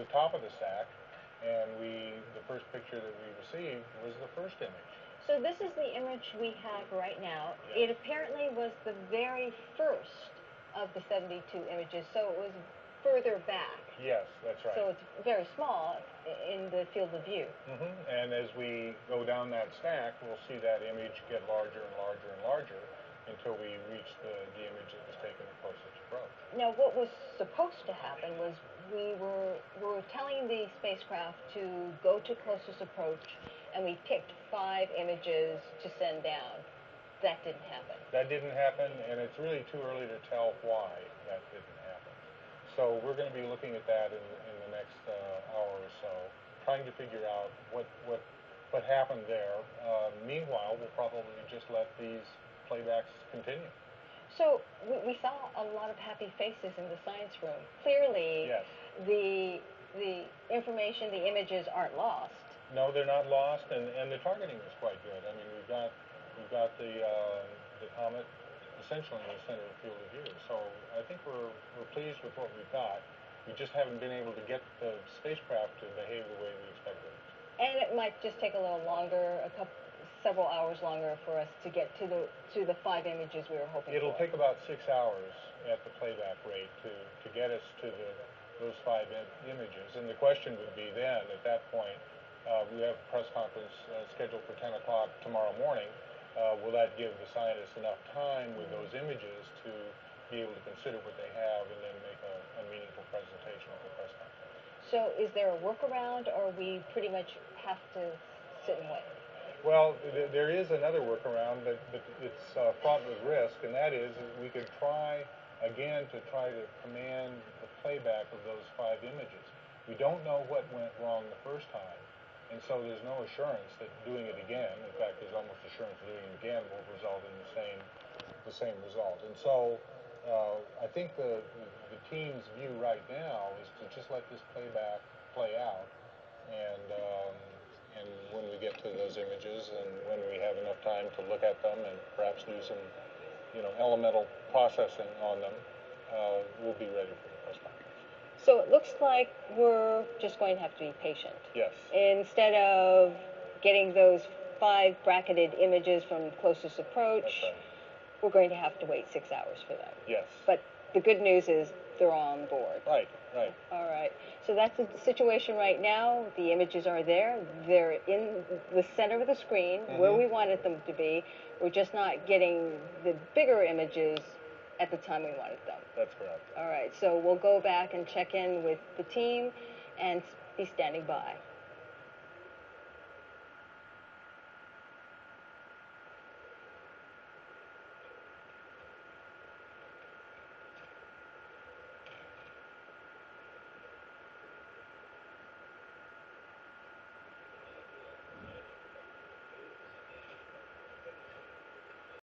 the top of the stack, and the first picture that we received was the first image. So this is the image we have right now. Yes. It apparently was the very first of the 72 images, so it was further back. Yes, that's right. So it's very small in the field of view. And as we go down that stack, we'll see that image get larger and larger and larger until we reach the image that was taken at closest approach. Now, what was supposed to happen was we were telling the spacecraft to go to closest approach, and we picked 5 images to send down. That didn't happen. That didn't happen, and it's really too early to tell why that didn't happen. So we're going to be looking at that in the next hour or so, trying to figure out what happened there. Meanwhile, we'll probably just let these playbacks continue. So we saw a lot of happy faces in the science room. Clearly, yes. the information, the images aren't lost. No, they're not lost, and the targeting is quite good. I mean, we've got the comet essentially in the center of the field of view. So I think we're pleased with what we've got. We just haven't been able to get the spacecraft to behave the way we expected it. And it might just take a little longer, several hours longer for us to get to the 5 images we were hoping It'll for. take about 6 hours at the playback rate to get us to those 5 images. And the question would be then, at that point, we have a press conference scheduled for 10 o'clock tomorrow morning. Will that give the scientists enough time with those images to be able to consider what they have and then make a meaningful presentation at the press conference? So is there a workaround, or we pretty much have to sit and wait? Well, there is another workaround, but it's fraught with risk, and that is that we could try again to command the playback of those 5 images. We don't know what went wrong the first time, and so there's no assurance that doing it again, in fact, there's almost assurance that doing it again will result in the same result. And so I think the team's view right now is to just let this playback play out, and when we get to those images and when we have enough time to look at them and perhaps do some, elemental processing on them, we'll be ready for the press conference. So it looks like we're just going to have to be patient. Yes. Instead of getting those 5 bracketed images from closest approach, That's right. We're going to have to wait 6 hours for them. Yes. But the good news is they're on board. Right. All right. So that's the situation right now. The images are there. They're in the center of the screen where we wanted them to be. We're just not getting the bigger images at the time we wanted them. That's correct. All right. So we'll go back and check in with the team and be standing by.